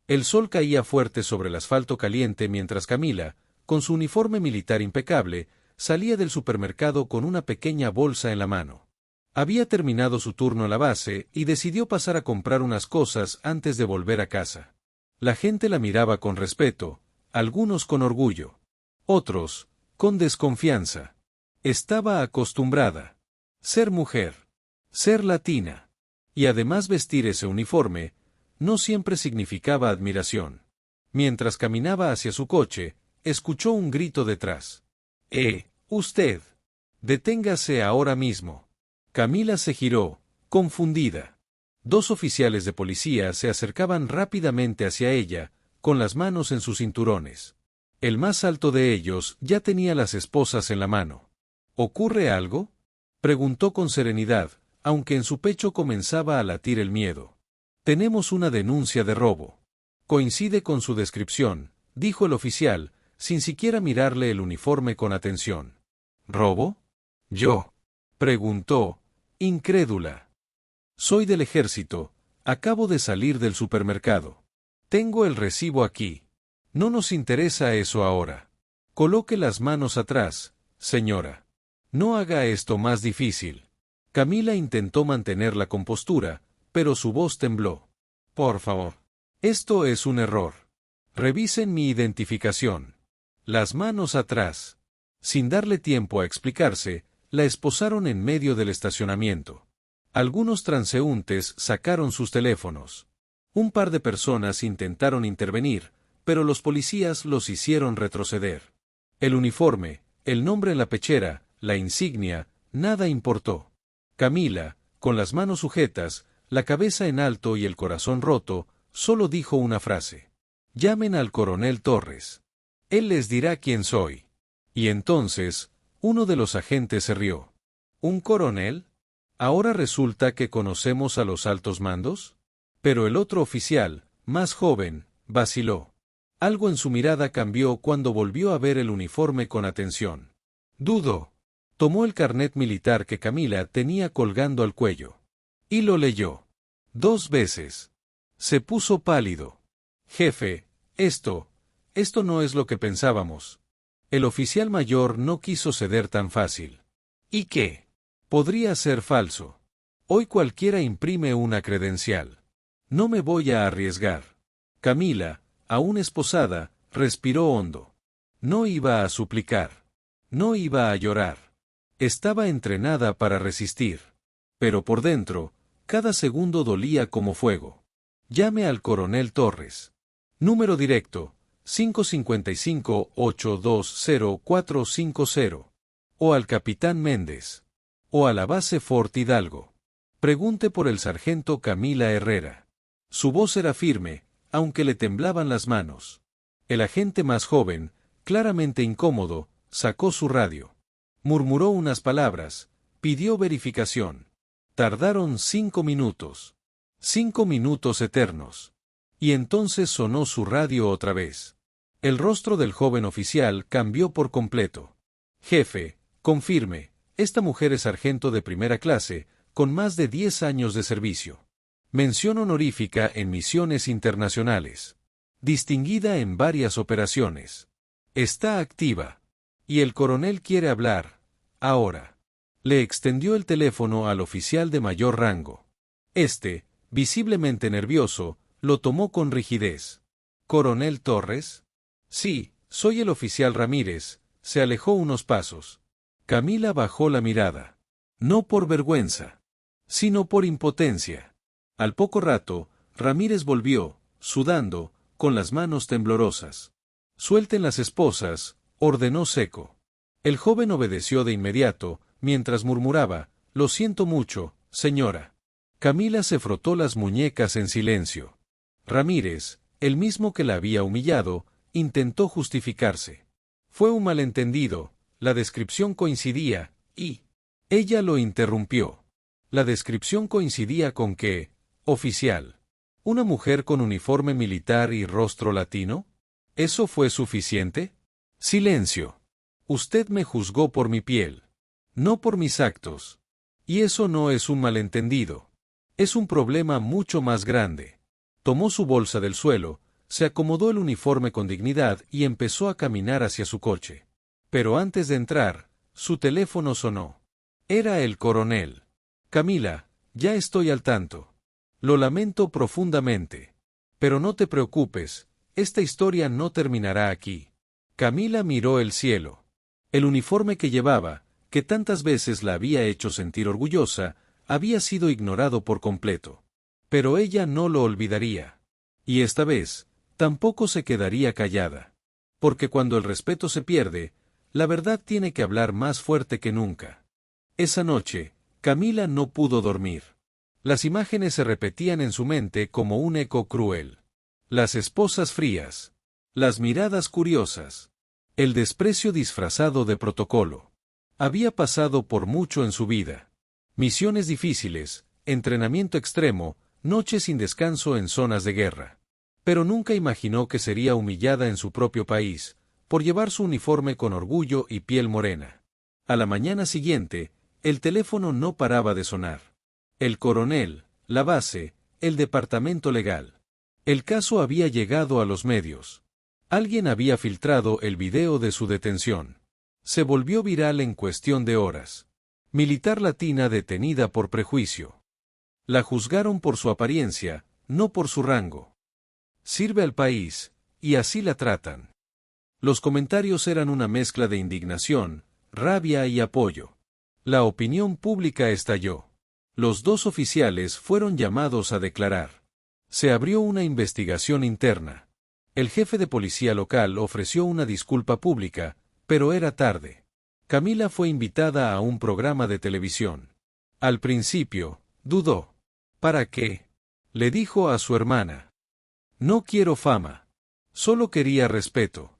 El sol caía fuerte sobre el asfalto caliente mientras Camila, con su uniforme militar impecable, salía del supermercado con una pequeña bolsa en la mano. Había terminado su turno en la base y decidió pasar a comprar unas cosas antes de volver a casa. La gente la miraba con respeto, algunos con orgullo, otros con desconfianza. Estaba acostumbrada. Ser mujer, ser latina, y además vestir ese uniforme, no siempre significaba admiración. Mientras caminaba hacia su coche, escuchó un grito detrás. Usted. Deténgase ahora mismo. Camila se giró, confundida. Dos oficiales de policía se acercaban rápidamente hacia ella, con las manos en sus cinturones. El más alto de ellos ya tenía las esposas en la mano. ¿Ocurre algo?, preguntó con serenidad, aunque en su pecho comenzaba a latir el miedo. Tenemos una denuncia de robo. Coincide con su descripción, dijo el oficial, sin siquiera mirarle el uniforme con atención. ¿Robo? ¿Yo?, preguntó, incrédula. Soy del ejército, acabo de salir del supermercado. Tengo el recibo aquí. No nos interesa eso ahora. Coloque las manos atrás, señora. No haga esto más difícil. Camila intentó mantener la compostura, pero su voz tembló. Por favor. Esto es un error. Revisen mi identificación. Las manos atrás. Sin darle tiempo a explicarse, la esposaron en medio del estacionamiento. Algunos transeúntes sacaron sus teléfonos. Un par de personas intentaron intervenir, pero los policías los hicieron retroceder. El uniforme, el nombre en la pechera, la insignia, nada importó. Camila, con las manos sujetas, la cabeza en alto y el corazón roto, solo dijo una frase. Llamen al coronel Torres. Él les dirá quién soy. Y entonces, uno de los agentes se rió. ¿Un coronel? ¿Ahora resulta que conocemos a los altos mandos? Pero el otro oficial, más joven, vaciló. Algo en su mirada cambió cuando volvió a ver el uniforme con atención. Dudó. Tomó el carnet militar que Camila tenía colgando al cuello. Y lo leyó. 2 veces. Se puso pálido. Jefe, esto no es lo que pensábamos. El oficial mayor no quiso ceder tan fácil. ¿Y qué? Podría ser falso. Hoy cualquiera imprime una credencial. No me voy a arriesgar. Camila, aún esposada, respiró hondo. No iba a suplicar. No iba a llorar. Estaba entrenada para resistir. Pero por dentro, cada segundo dolía como fuego. Llame al coronel Torres. Número directo, 555-820-450. O al capitán Méndez. O a la base Fort Hidalgo. Pregunte por el sargento Camila Herrera. Su voz era firme, aunque le temblaban las manos. El agente más joven, claramente incómodo, sacó su radio. Murmuró unas palabras, pidió verificación. Tardaron 5 minutos. 5 minutos eternos. Y entonces sonó su radio otra vez. El rostro del joven oficial cambió por completo. Jefe, confirme, esta mujer es sargento de primera clase, con más de 10 años de servicio. Mención honorífica en misiones internacionales. Distinguida en varias operaciones. Está activa. Y el coronel quiere hablar. Ahora. Le extendió el teléfono al oficial de mayor rango. Este, visiblemente nervioso, lo tomó con rigidez. ¿Coronel Torres? Sí, soy el oficial Ramírez. Se alejó unos pasos. Camila bajó la mirada. No por vergüenza, sino por impotencia. Al poco rato, Ramírez volvió, sudando, con las manos temblorosas. Suelten las esposas, ordenó seco. El joven obedeció de inmediato, mientras murmuraba, lo siento mucho, señora. Camila se frotó las muñecas en silencio. Ramírez, el mismo que la había humillado, intentó justificarse. Fue un malentendido, la descripción coincidía, y... Ella lo interrumpió. La descripción coincidía con que, oficial, ¿una mujer con uniforme militar y rostro latino? ¿Eso fue suficiente? Silencio. Usted me juzgó por mi piel, no por mis actos. Y eso no es un malentendido. Es un problema mucho más grande. Tomó su bolsa del suelo, Se acomodó el uniforme con dignidad y empezó a caminar hacia su coche. Pero antes de entrar, su teléfono sonó. Era el coronel. Camila, ya estoy al tanto. Lo lamento profundamente. Pero no te preocupes, esta historia no terminará aquí. Camila miró el cielo. El uniforme que llevaba, que tantas veces la había hecho sentir orgullosa, había sido ignorado por completo. Pero ella no lo olvidaría. Y esta vez, tampoco se quedaría callada. Porque cuando el respeto se pierde, la verdad tiene que hablar más fuerte que nunca. Esa noche, Camila no pudo dormir. Las imágenes se repetían en su mente como un eco cruel. Las esposas frías. Las miradas curiosas. El desprecio disfrazado de protocolo. Había pasado por mucho en su vida. Misiones difíciles, entrenamiento extremo, noches sin descanso en zonas de guerra. Pero nunca imaginó que sería humillada en su propio país, por llevar su uniforme con orgullo y piel morena. A la mañana siguiente, el teléfono no paraba de sonar. El coronel, la base, el departamento legal. El caso había llegado a los medios. Alguien había filtrado el video de su detención. Se volvió viral en cuestión de horas. Militar latina detenida por prejuicio. La juzgaron por su apariencia, no por su rango. Sirve al país, y así la tratan. Los comentarios eran una mezcla de indignación, rabia y apoyo. La opinión pública estalló. Los dos oficiales fueron llamados a declarar. Se abrió una investigación interna. El jefe de policía local ofreció una disculpa pública, pero era tarde. Camila fue invitada a un programa de televisión. Al principio, dudó. ¿Para qué? Le dijo a su hermana. No quiero fama. Solo quería respeto.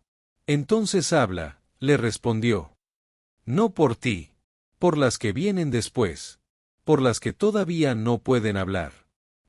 Entonces habla, le respondió. No por ti. Por las que vienen después. Por las que todavía no pueden hablar.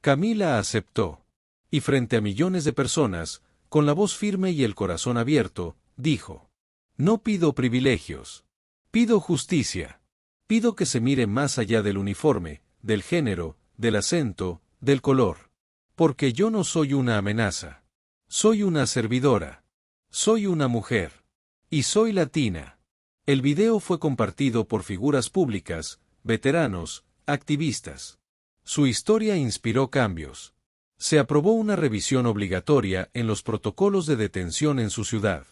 Camila aceptó. Y frente a millones de personas, con la voz firme y el corazón abierto, dijo. No pido privilegios. Pido justicia. Pido que se mire más allá del uniforme, del género, del acento, del color. Porque yo no soy una amenaza. Soy una servidora. Soy una mujer. Y soy latina. El video fue compartido por figuras públicas, veteranos, activistas. Su historia inspiró cambios. Se aprobó una revisión obligatoria en los protocolos de detención en su ciudad.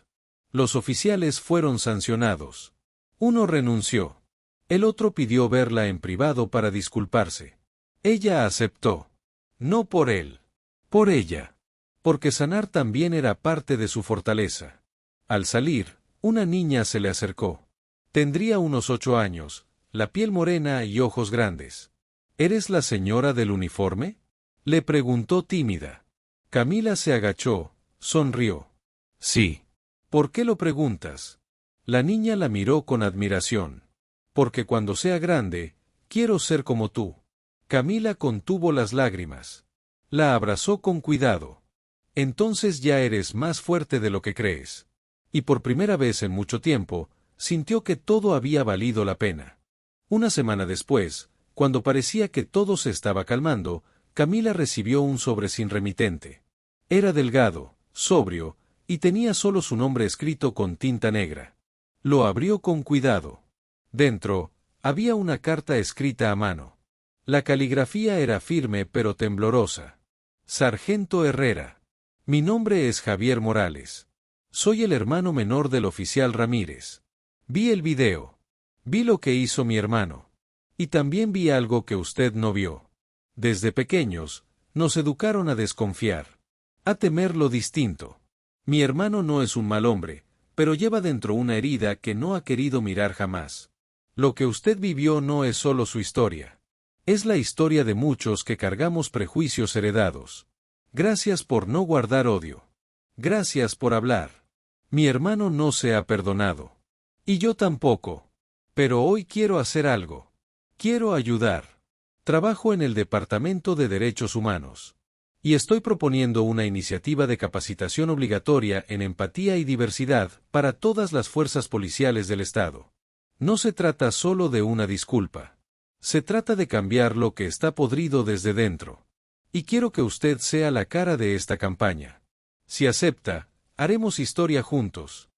Los oficiales fueron sancionados. Uno renunció. El otro pidió verla en privado para disculparse. Ella aceptó. No por él. Por ella. Porque sanar también era parte de su fortaleza. Al salir, una niña se le acercó. Tendría unos 8 años, la piel morena y ojos grandes. ¿Eres la señora del uniforme? Le preguntó tímida. Camila se agachó, sonrió. Sí. ¿Por qué lo preguntas? La niña la miró con admiración. Porque cuando sea grande, quiero ser como tú. Camila contuvo las lágrimas. La abrazó con cuidado. Entonces ya eres más fuerte de lo que crees. Y por primera vez en mucho tiempo, sintió que todo había valido la pena. Una semana después, cuando parecía que todo se estaba calmando, Camila recibió un sobre sin remitente. Era delgado, sobrio, y tenía solo su nombre escrito con tinta negra. Lo abrió con cuidado. Dentro, había una carta escrita a mano. La caligrafía era firme pero temblorosa. Sargento Herrera. Mi nombre es Javier Morales. Soy el hermano menor del oficial Ramírez. Vi el video. Vi lo que hizo mi hermano. Y también vi algo que usted no vio. Desde pequeños, nos educaron a desconfiar. A temer lo distinto. Mi hermano no es un mal hombre, pero lleva dentro una herida que no ha querido mirar jamás. Lo que usted vivió no es solo su historia. Es la historia de muchos que cargamos prejuicios heredados. Gracias por no guardar odio. Gracias por hablar. Mi hermano no se ha perdonado. Y yo tampoco. Pero hoy quiero hacer algo. Quiero ayudar. Trabajo en el Departamento de Derechos Humanos. Y estoy proponiendo una iniciativa de capacitación obligatoria en empatía y diversidad para todas las fuerzas policiales del Estado. No se trata solo de una disculpa. Se trata de cambiar lo que está podrido desde dentro. Y quiero que usted sea la cara de esta campaña. Si acepta, haremos historia juntos.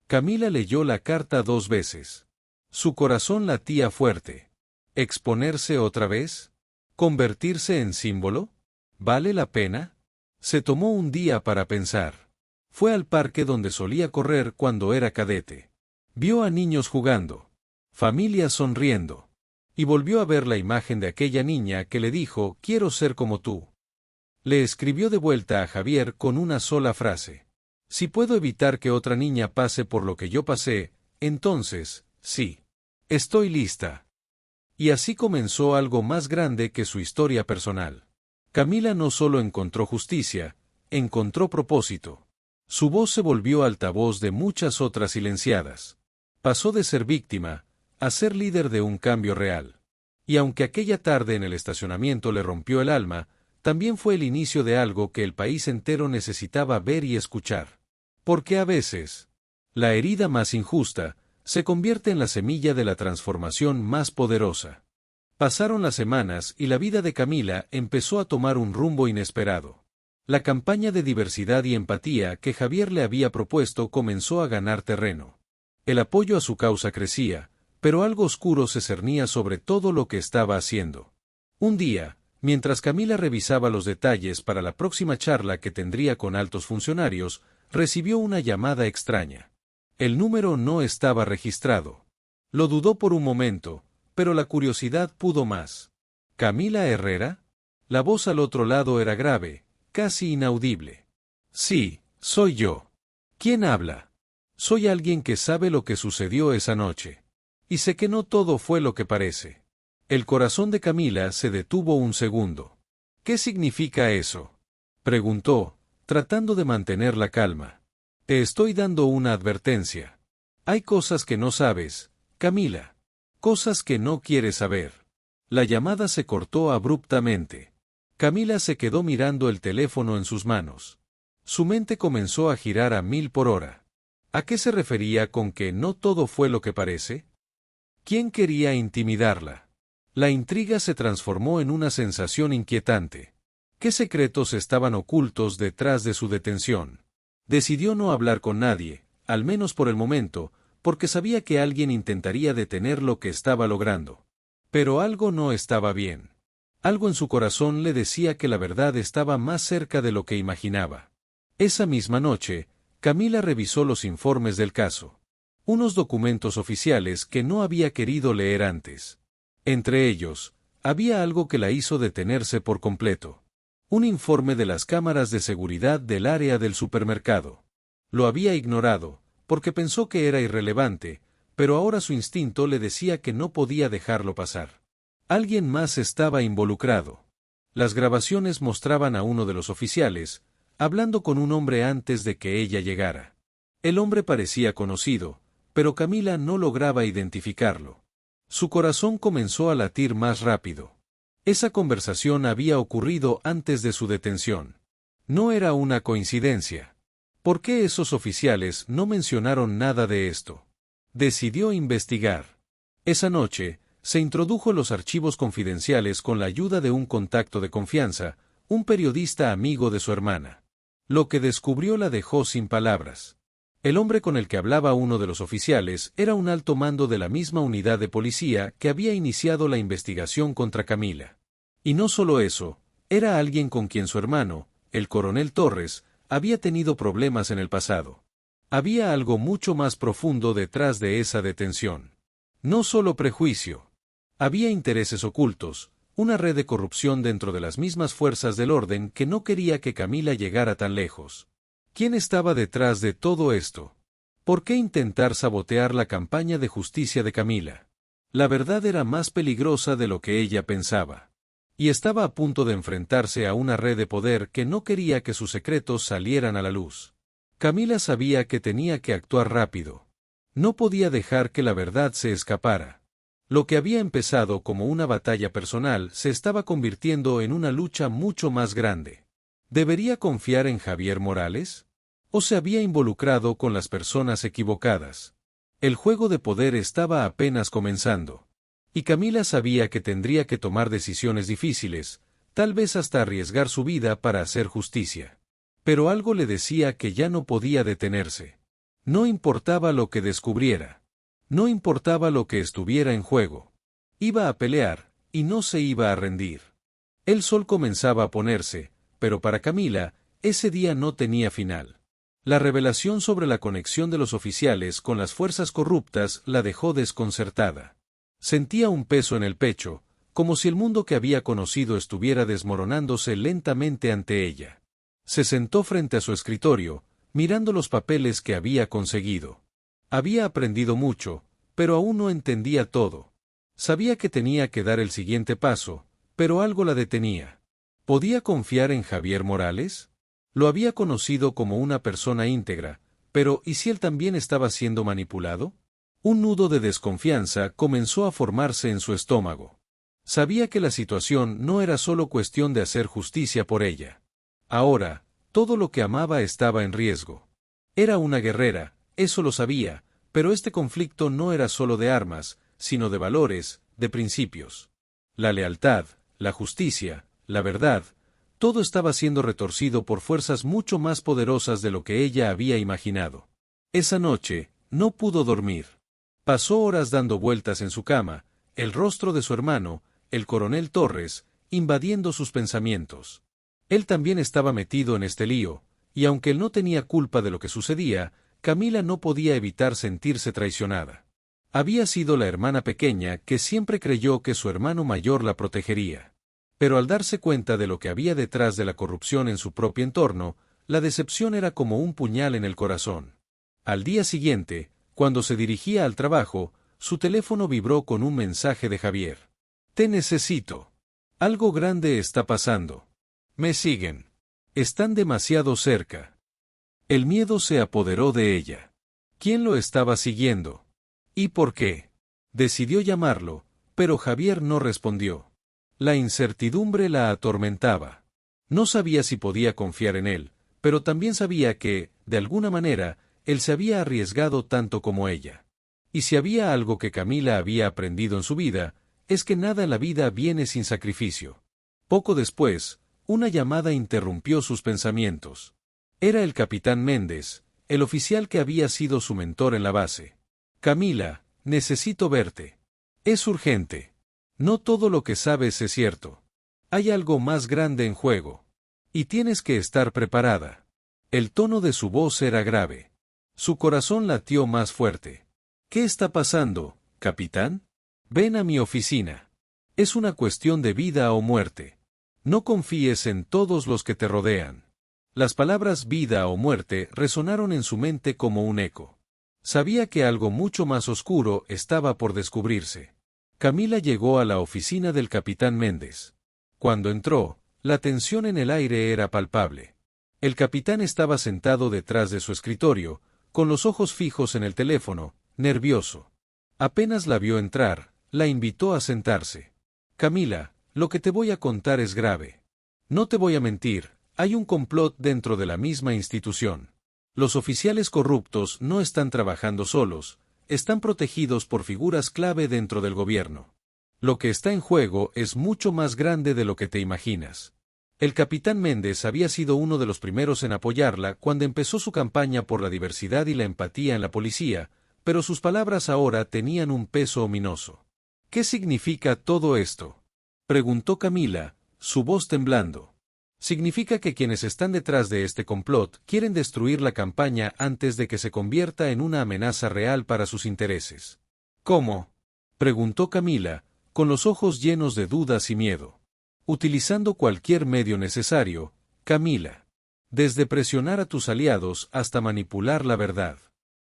Camila leyó la carta 2 veces. Su corazón latía fuerte. ¿Exponerse otra vez? ¿Convertirse en símbolo? ¿Vale la pena? Se tomó un día para pensar. Fue al parque donde solía correr cuando era cadete. Vio a niños jugando, familias sonriendo, y volvió a ver la imagen de aquella niña que le dijo: «Quiero ser como tú». Le escribió de vuelta a Javier con una sola frase: «Si puedo evitar que otra niña pase por lo que yo pasé, entonces, sí. Estoy lista». Y así comenzó algo más grande que su historia personal. Camila no solo encontró justicia, encontró propósito. Su voz se volvió altavoz de muchas otras silenciadas. Pasó de ser víctima a ser líder de un cambio real. Y aunque aquella tarde en el estacionamiento le rompió el alma, también fue el inicio de algo que el país entero necesitaba ver y escuchar. Porque a veces, la herida más injusta se convierte en la semilla de la transformación más poderosa. Pasaron las semanas y la vida de Camila empezó a tomar un rumbo inesperado. La campaña de diversidad y empatía que Javier le había propuesto comenzó a ganar terreno. El apoyo a su causa crecía, pero algo oscuro se cernía sobre todo lo que estaba haciendo. Un día, mientras Camila revisaba los detalles para la próxima charla que tendría con altos funcionarios, recibió una llamada extraña. El número no estaba registrado. Lo dudó por un momento, pero la curiosidad pudo más. ¿Camila Herrera? La voz al otro lado era grave, casi inaudible. Sí, soy yo. ¿Quién habla? Soy alguien que sabe lo que sucedió esa noche. Y sé que no todo fue lo que parece. El corazón de Camila se detuvo un segundo. ¿Qué significa eso?, preguntó, tratando de mantener la calma. Te estoy dando una advertencia. Hay cosas que no sabes, Camila. Cosas que no quieres saber. La llamada se cortó abruptamente. Camila se quedó mirando el teléfono en sus manos. Su mente comenzó a girar a 1000 por hora. ¿A qué se refería con que no todo fue lo que parece? ¿Quién quería intimidarla? La intriga se transformó en una sensación inquietante. ¿Qué secretos estaban ocultos detrás de su detención? Decidió no hablar con nadie, al menos por el momento, porque sabía que alguien intentaría detener lo que estaba logrando. Pero algo no estaba bien. Algo en su corazón le decía que la verdad estaba más cerca de lo que imaginaba. Esa misma noche, Camila revisó los informes del caso. Unos documentos oficiales que no había querido leer antes. Entre ellos, había algo que la hizo detenerse por completo. Un informe de las cámaras de seguridad del área del supermercado. Lo había ignorado, porque pensó que era irrelevante, pero ahora su instinto le decía que no podía dejarlo pasar. Alguien más estaba involucrado. Las grabaciones mostraban a uno de los oficiales, hablando con un hombre antes de que ella llegara. El hombre parecía conocido, pero Camila no lograba identificarlo. Su corazón comenzó a latir más rápido. Esa conversación había ocurrido antes de su detención. No era una coincidencia. ¿Por qué esos oficiales no mencionaron nada de esto? Decidió investigar. Esa noche, se introdujo en los archivos confidenciales con la ayuda de un contacto de confianza, un periodista amigo de su hermana. Lo que descubrió la dejó sin palabras. El hombre con el que hablaba uno de los oficiales era un alto mando de la misma unidad de policía que había iniciado la investigación contra Camila. Y no solo eso, era alguien con quien su hermano, el coronel Torres, había tenido problemas en el pasado. Había algo mucho más profundo detrás de esa detención. No solo prejuicio. Había intereses ocultos, una red de corrupción dentro de las mismas fuerzas del orden que no quería que Camila llegara tan lejos. ¿Quién estaba detrás de todo esto? ¿Por qué intentar sabotear la campaña de justicia de Camila? La verdad era más peligrosa de lo que ella pensaba. Y estaba a punto de enfrentarse a una red de poder que no quería que sus secretos salieran a la luz. Camila sabía que tenía que actuar rápido. No podía dejar que la verdad se escapara. Lo que había empezado como una batalla personal se estaba convirtiendo en una lucha mucho más grande. ¿Debería confiar en Javier Morales? ¿O se había involucrado con las personas equivocadas? El juego de poder estaba apenas comenzando. Y Camila sabía que tendría que tomar decisiones difíciles, tal vez hasta arriesgar su vida para hacer justicia. Pero algo le decía que ya no podía detenerse. No importaba lo que descubriera. No importaba lo que estuviera en juego. Iba a pelear, y no se iba a rendir. El sol comenzaba a ponerse, pero para Camila, ese día no tenía final. La revelación sobre la conexión de los oficiales con las fuerzas corruptas la dejó desconcertada. Sentía un peso en el pecho, como si el mundo que había conocido estuviera desmoronándose lentamente ante ella. Se sentó frente a su escritorio, mirando los papeles que había conseguido. Había aprendido mucho, pero aún no entendía todo. Sabía que tenía que dar el siguiente paso, pero algo la detenía. ¿Podía confiar en Javier Morales? Lo había conocido como una persona íntegra, pero ¿y si él también estaba siendo manipulado? Un nudo de desconfianza comenzó a formarse en su estómago. Sabía que la situación no era solo cuestión de hacer justicia por ella. Ahora, todo lo que amaba estaba en riesgo. Era una guerrera, eso lo sabía, pero este conflicto no era solo de armas, sino de valores, de principios. La lealtad, la justicia, la verdad, todo estaba siendo retorcido por fuerzas mucho más poderosas de lo que ella había imaginado. Esa noche, no pudo dormir. Pasó horas dando vueltas en su cama, el rostro de su hermano, el coronel Torres, invadiendo sus pensamientos. Él también estaba metido en este lío, y aunque él no tenía culpa de lo que sucedía, Camila no podía evitar sentirse traicionada. Había sido la hermana pequeña que siempre creyó que su hermano mayor la protegería. Pero al darse cuenta de lo que había detrás de la corrupción en su propio entorno, la decepción era como un puñal en el corazón. Al día siguiente, cuando se dirigía al trabajo, su teléfono vibró con un mensaje de Javier. «Te necesito. Algo grande está pasando. Me siguen. Están demasiado cerca». El miedo se apoderó de ella. ¿Quién lo estaba siguiendo? ¿Y por qué? Decidió llamarlo, pero Javier no respondió. La incertidumbre la atormentaba. No sabía si podía confiar en él, pero también sabía que, de alguna manera, él se había arriesgado tanto como ella. Y si había algo que Camila había aprendido en su vida, es que nada en la vida viene sin sacrificio. Poco después, una llamada interrumpió sus pensamientos. Era el capitán Méndez, el oficial que había sido su mentor en la base. «Camila, necesito verte. Es urgente. No todo lo que sabes es cierto. Hay algo más grande en juego. Y tienes que estar preparada». El tono de su voz era grave. Su corazón latió más fuerte. «¿Qué está pasando, capitán? Ven a mi oficina. Es una cuestión de vida o muerte. No confíes en todos los que te rodean». Las palabras vida o muerte resonaron en su mente como un eco. Sabía que algo mucho más oscuro estaba por descubrirse. Camila llegó a la oficina del capitán Méndez. Cuando entró, la tensión en el aire era palpable. El capitán estaba sentado detrás de su escritorio, con los ojos fijos en el teléfono, nervioso. Apenas la vio entrar, la invitó a sentarse. «Camila, lo que te voy a contar es grave. No te voy a mentir, hay un complot dentro de la misma institución. Los oficiales corruptos no están trabajando solos, están protegidos por figuras clave dentro del gobierno. Lo que está en juego es mucho más grande de lo que te imaginas». El capitán Méndez había sido uno de los primeros en apoyarla cuando empezó su campaña por la diversidad y la empatía en la policía, pero sus palabras ahora tenían un peso ominoso. «¿Qué significa todo esto?», preguntó Camila, su voz temblando. «Significa que quienes están detrás de este complot quieren destruir la campaña antes de que se convierta en una amenaza real para sus intereses». «¿Cómo?», preguntó Camila, con los ojos llenos de dudas y miedo. «Utilizando cualquier medio necesario, Camila. Desde presionar a tus aliados hasta manipular la verdad».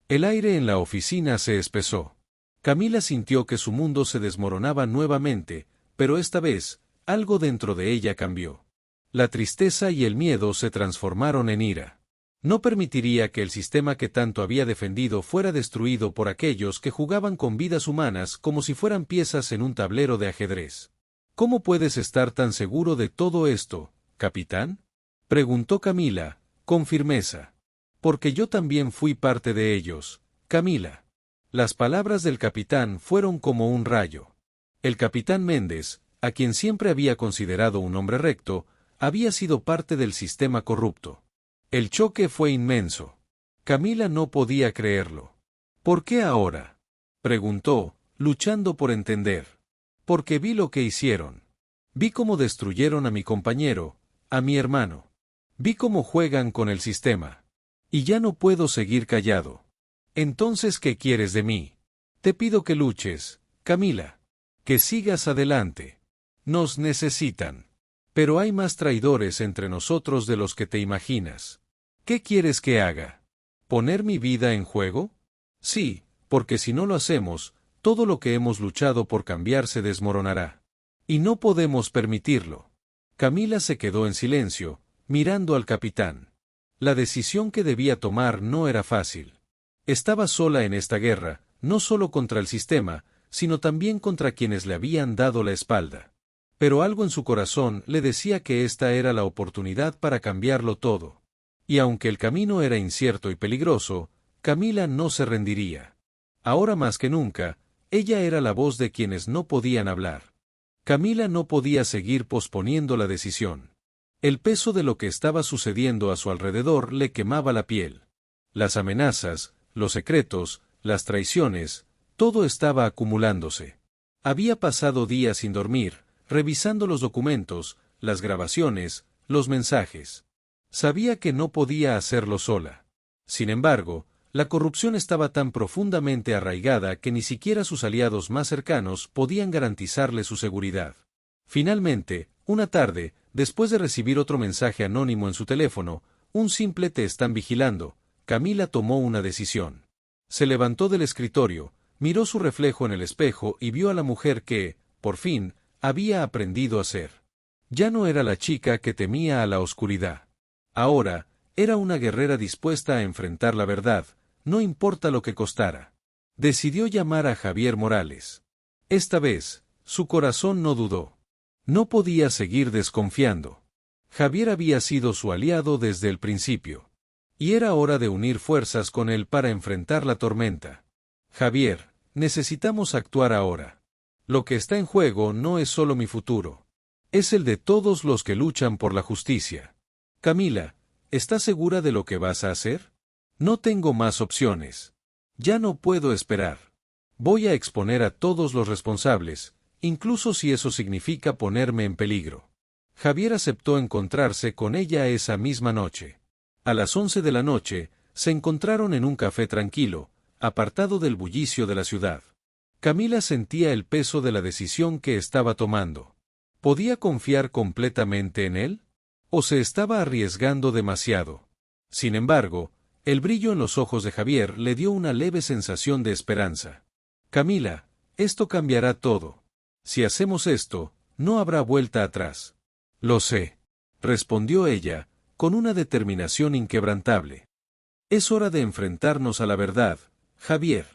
El aire en la oficina se espesó. Camila sintió que su mundo se desmoronaba nuevamente, pero esta vez, algo dentro de ella cambió. La tristeza y el miedo se transformaron en ira. No permitiría que el sistema que tanto había defendido fuera destruido por aquellos que jugaban con vidas humanas como si fueran piezas en un tablero de ajedrez. «¿Cómo puedes estar tan seguro de todo esto, capitán?», preguntó Camila, con firmeza. «Porque yo también fui parte de ellos, Camila». Las palabras del capitán fueron como un rayo. El capitán Méndez, a quien siempre había considerado un hombre recto, había sido parte del sistema corrupto. El choque fue inmenso. Camila no podía creerlo. ¿Por qué ahora?, preguntó, luchando por entender. Porque vi lo que hicieron. Vi cómo destruyeron a mi compañero, a mi hermano. Vi cómo juegan con el sistema. Y ya no puedo seguir callado. Entonces, ¿qué quieres de mí? Te pido que luches, Camila. Que sigas adelante. Nos necesitan. Pero hay más traidores entre nosotros de los que te imaginas. ¿Qué quieres que haga? ¿Poner mi vida en juego? Sí, porque si no lo hacemos, todo lo que hemos luchado por cambiar se desmoronará. Y no podemos permitirlo. Camila se quedó en silencio, mirando al capitán. La decisión que debía tomar no era fácil. Estaba sola en esta guerra, no solo contra el sistema, sino también contra quienes le habían dado la espalda. Pero algo en su corazón le decía que esta era la oportunidad para cambiarlo todo. Y aunque el camino era incierto y peligroso, Camila no se rendiría. Ahora más que nunca, ella era la voz de quienes no podían hablar. Camila no podía seguir posponiendo la decisión. El peso de lo que estaba sucediendo a su alrededor le quemaba la piel. Las amenazas, los secretos, las traiciones, todo estaba acumulándose. Había pasado días sin dormir, revisando los documentos, las grabaciones, los mensajes. Sabía que no podía hacerlo sola. Sin embargo, la corrupción estaba tan profundamente arraigada que ni siquiera sus aliados más cercanos podían garantizarle su seguridad. Finalmente, una tarde, después de recibir otro mensaje anónimo en su teléfono, un simple "te están vigilando", Camila tomó una decisión. Se levantó del escritorio, miró su reflejo en el espejo y vio a la mujer que, por fin, había aprendido a ser. Ya no era la chica que temía a la oscuridad. Ahora, era una guerrera dispuesta a enfrentar la verdad, no importa lo que costara. Decidió llamar a Javier Morales. Esta vez, su corazón no dudó. No podía seguir desconfiando. Javier había sido su aliado desde el principio. Y era hora de unir fuerzas con él para enfrentar la tormenta. Javier, necesitamos actuar ahora. Lo que está en juego no es solo mi futuro. Es el de todos los que luchan por la justicia. Camila, ¿estás segura de lo que vas a hacer? No tengo más opciones. Ya no puedo esperar. Voy a exponer a todos los responsables, incluso si eso significa ponerme en peligro. Javier aceptó encontrarse con ella esa misma noche. A las 11 de la noche, se encontraron en un café tranquilo, apartado del bullicio de la ciudad. Camila sentía el peso de la decisión que estaba tomando. ¿Podía confiar completamente en él? ¿O se estaba arriesgando demasiado? Sin embargo, el brillo en los ojos de Javier le dio una leve sensación de esperanza. Camila, esto cambiará todo. Si hacemos esto, no habrá vuelta atrás. Lo sé, respondió ella, con una determinación inquebrantable. Es hora de enfrentarnos a la verdad, Javier.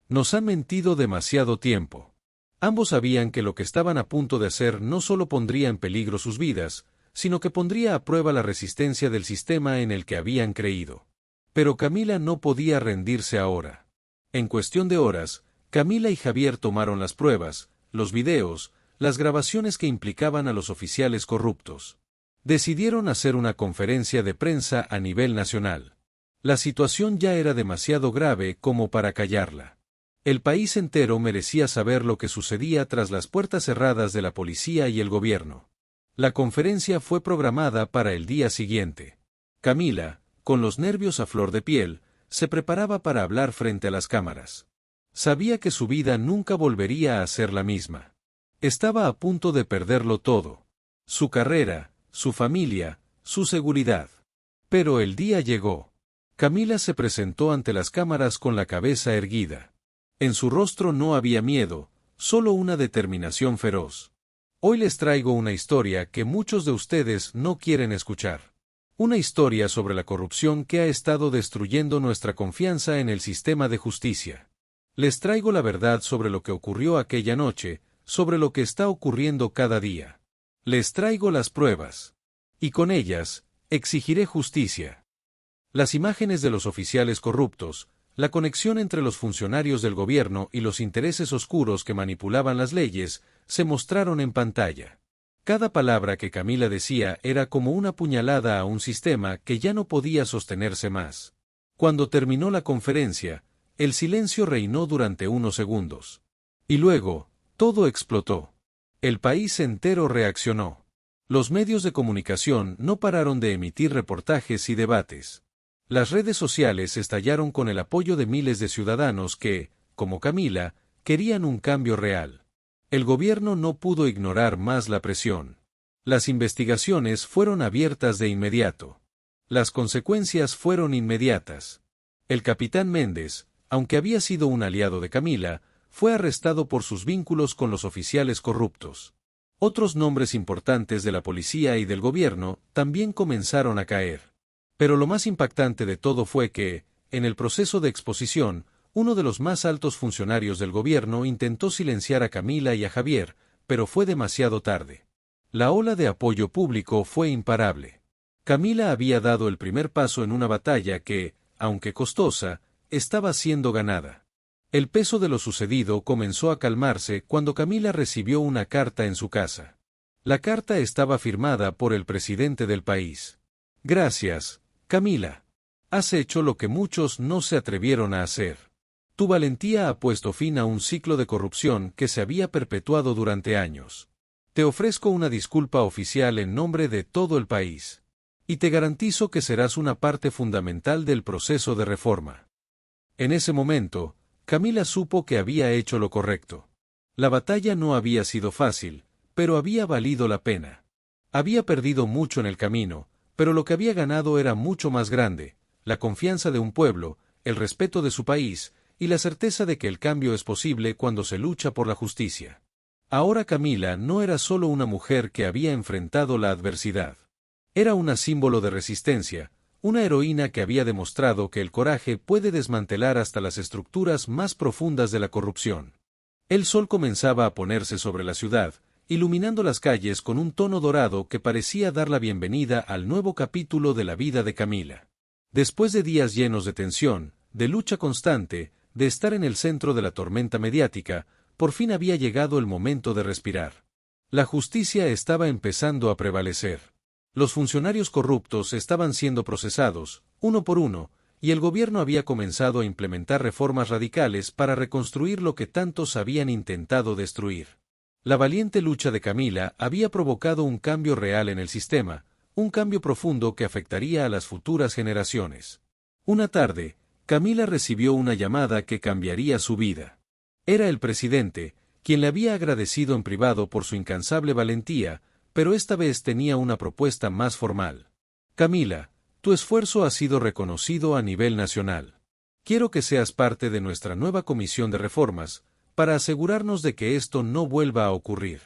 Nos han mentido demasiado tiempo. Ambos sabían que lo que estaban a punto de hacer no solo pondría en peligro sus vidas, sino que pondría a prueba la resistencia del sistema en el que habían creído. Pero Camila no podía rendirse ahora. En cuestión de horas, Camila y Javier tomaron las pruebas, los videos, las grabaciones que implicaban a los oficiales corruptos. Decidieron hacer una conferencia de prensa a nivel nacional. La situación ya era demasiado grave como para callarla. El país entero merecía saber lo que sucedía tras las puertas cerradas de la policía y el gobierno. La conferencia fue programada para el día siguiente. Camila, con los nervios a flor de piel, se preparaba para hablar frente a las cámaras. Sabía que su vida nunca volvería a ser la misma. Estaba a punto de perderlo todo. Su carrera, su familia, su seguridad. Pero el día llegó. Camila se presentó ante las cámaras con la cabeza erguida. En su rostro no había miedo, solo una determinación feroz. Hoy les traigo una historia que muchos de ustedes no quieren escuchar. Una historia sobre la corrupción que ha estado destruyendo nuestra confianza en el sistema de justicia. Les traigo la verdad sobre lo que ocurrió aquella noche, sobre lo que está ocurriendo cada día. Les traigo las pruebas. Y con ellas, exigiré justicia. Las imágenes de los oficiales corruptos, la conexión entre los funcionarios del gobierno y los intereses oscuros que manipulaban las leyes, se mostraron en pantalla. Cada palabra que Camila decía era como una puñalada a un sistema que ya no podía sostenerse más. Cuando terminó la conferencia, el silencio reinó durante unos segundos. Y luego, todo explotó. El país entero reaccionó. Los medios de comunicación no pararon de emitir reportajes y debates. Las redes sociales estallaron con el apoyo de miles de ciudadanos que, como Camila, querían un cambio real. El gobierno no pudo ignorar más la presión. Las investigaciones fueron abiertas de inmediato. Las consecuencias fueron inmediatas. El capitán Méndez, aunque había sido un aliado de Camila, fue arrestado por sus vínculos con los oficiales corruptos. Otros nombres importantes de la policía y del gobierno también comenzaron a caer. Pero lo más impactante de todo fue que, en el proceso de exposición, uno de los más altos funcionarios del gobierno intentó silenciar a Camila y a Javier, pero fue demasiado tarde. La ola de apoyo público fue imparable. Camila había dado el primer paso en una batalla que, aunque costosa, estaba siendo ganada. El peso de lo sucedido comenzó a calmarse cuando Camila recibió una carta en su casa. La carta estaba firmada por el presidente del país. Gracias, Camila. Has hecho lo que muchos no se atrevieron a hacer. Tu valentía ha puesto fin a un ciclo de corrupción que se había perpetuado durante años. Te ofrezco una disculpa oficial en nombre de todo el país. Y te garantizo que serás una parte fundamental del proceso de reforma. En ese momento, Camila supo que había hecho lo correcto. La batalla no había sido fácil, pero había valido la pena. Había perdido mucho en el camino, pero lo que había ganado era mucho más grande: la confianza de un pueblo, el respeto de su país, y la certeza de que el cambio es posible cuando se lucha por la justicia. Ahora Camila no era solo una mujer que había enfrentado la adversidad. Era una símbolo de resistencia, una heroína que había demostrado que el coraje puede desmantelar hasta las estructuras más profundas de la corrupción. El sol comenzaba a ponerse sobre la ciudad, iluminando las calles con un tono dorado que parecía dar la bienvenida al nuevo capítulo de la vida de Camila. Después de días llenos de tensión, de lucha constante, de estar en el centro de la tormenta mediática, por fin había llegado el momento de respirar. La justicia estaba empezando a prevalecer. Los funcionarios corruptos estaban siendo procesados, uno por uno, y el gobierno había comenzado a implementar reformas radicales para reconstruir lo que tantos habían intentado destruir. La valiente lucha de Camila había provocado un cambio real en el sistema, un cambio profundo que afectaría a las futuras generaciones. Una tarde, Camila recibió una llamada que cambiaría su vida. Era el presidente, quien le había agradecido en privado por su incansable valentía, pero esta vez tenía una propuesta más formal. Camila, tu esfuerzo ha sido reconocido a nivel nacional. Quiero que seas parte de nuestra nueva comisión de reformas, para asegurarnos de que esto no vuelva a ocurrir.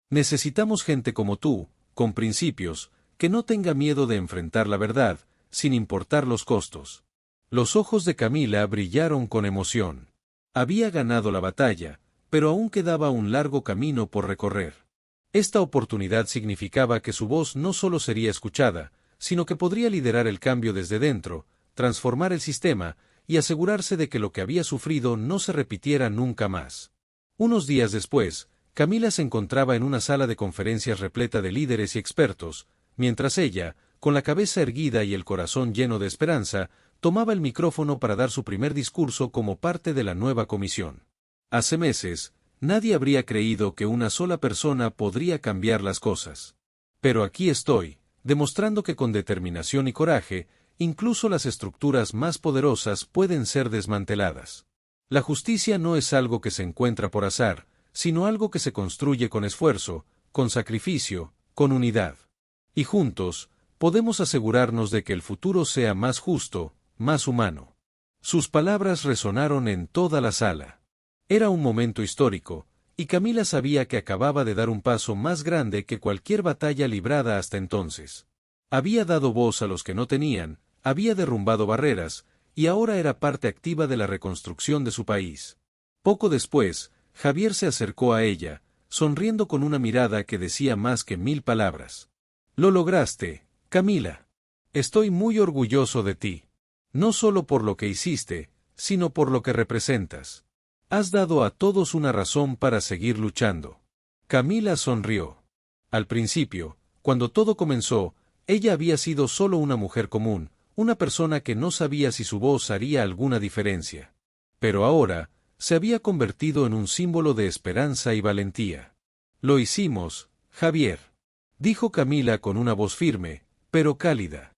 Necesitamos gente como tú, con principios, que no tenga miedo de enfrentar la verdad, sin importar los costos. Los ojos de Camila brillaron con emoción. Había ganado la batalla, pero aún quedaba un largo camino por recorrer. Esta oportunidad significaba que su voz no solo sería escuchada, sino que podría liderar el cambio desde dentro, transformar el sistema, y asegurarse de que lo que había sufrido no se repitiera nunca más. Unos días después, Camila se encontraba en una sala de conferencias repleta de líderes y expertos, mientras ella, con la cabeza erguida y el corazón lleno de esperanza, tomaba el micrófono para dar su primer discurso como parte de la nueva comisión. Hace meses, nadie habría creído que una sola persona podría cambiar las cosas. Pero aquí estoy, demostrando que con determinación y coraje, incluso las estructuras más poderosas pueden ser desmanteladas. La justicia no es algo que se encuentra por azar, sino algo que se construye con esfuerzo, con sacrificio, con unidad. Y juntos, podemos asegurarnos de que el futuro sea más justo, más humano. Sus palabras resonaron en toda la sala. Era un momento histórico, y Camila sabía que acababa de dar un paso más grande que cualquier batalla librada hasta entonces. Había dado voz a los que no tenían, había derrumbado barreras, y ahora era parte activa de la reconstrucción de su país. Poco después, Javier se acercó a ella, sonriendo con una mirada que decía más que 1000 palabras. Lo lograste, Camila. Estoy muy orgulloso de ti. No solo por lo que hiciste, sino por lo que representas. Has dado a todos una razón para seguir luchando. Camila sonrió. Al principio, cuando todo comenzó, ella había sido solo una mujer común, una persona que no sabía si su voz haría alguna diferencia. Pero ahora, se había convertido en un símbolo de esperanza y valentía. Lo hicimos, Javier, dijo Camila con una voz firme, pero cálida.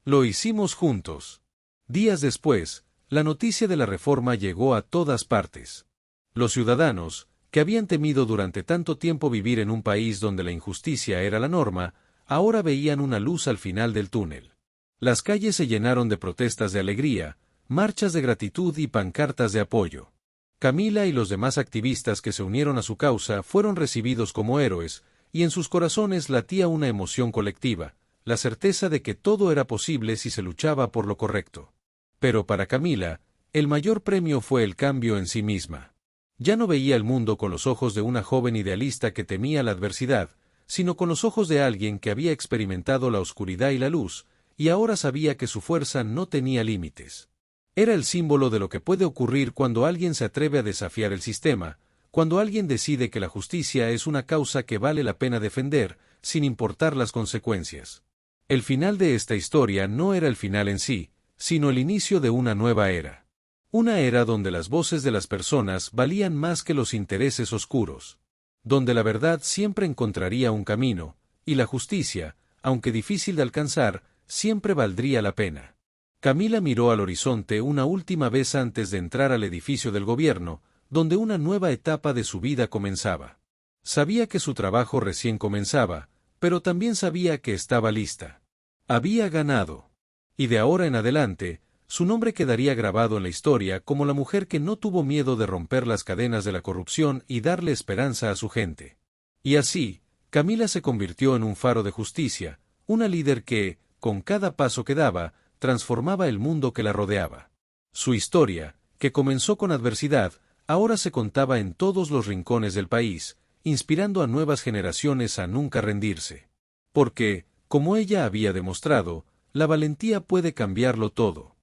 Lo hicimos juntos. Días después, la noticia de la reforma llegó a todas partes. Los ciudadanos, que habían temido durante tanto tiempo vivir en un país donde la injusticia era la norma, ahora veían una luz al final del túnel. Las calles se llenaron de protestas de alegría, marchas de gratitud y pancartas de apoyo. Camila y los demás activistas que se unieron a su causa fueron recibidos como héroes, y en sus corazones latía una emoción colectiva, la certeza de que todo era posible si se luchaba por lo correcto. Pero para Camila, el mayor premio fue el cambio en sí misma. Ya no veía el mundo con los ojos de una joven idealista que temía la adversidad, sino con los ojos de alguien que había experimentado la oscuridad y la luz, y ahora sabía que su fuerza no tenía límites. Era el símbolo de lo que puede ocurrir cuando alguien se atreve a desafiar el sistema, cuando alguien decide que la justicia es una causa que vale la pena defender, sin importar las consecuencias. El final de esta historia no era el final en sí, sino el inicio de una nueva era. Una era donde las voces de las personas valían más que los intereses oscuros. Donde la verdad siempre encontraría un camino, y la justicia, aunque difícil de alcanzar, siempre valdría la pena. Camila miró al horizonte una última vez antes de entrar al edificio del gobierno, donde una nueva etapa de su vida comenzaba. Sabía que su trabajo recién comenzaba, pero también sabía que estaba lista. Había ganado. Y de ahora en adelante, su nombre quedaría grabado en la historia como la mujer que no tuvo miedo de romper las cadenas de la corrupción y darle esperanza a su gente. Y así, Camila se convirtió en un faro de justicia, una líder que, con cada paso que daba, transformaba el mundo que la rodeaba. Su historia, que comenzó con adversidad, ahora se contaba en todos los rincones del país, inspirando a nuevas generaciones a nunca rendirse. Porque, como ella había demostrado, la valentía puede cambiarlo todo.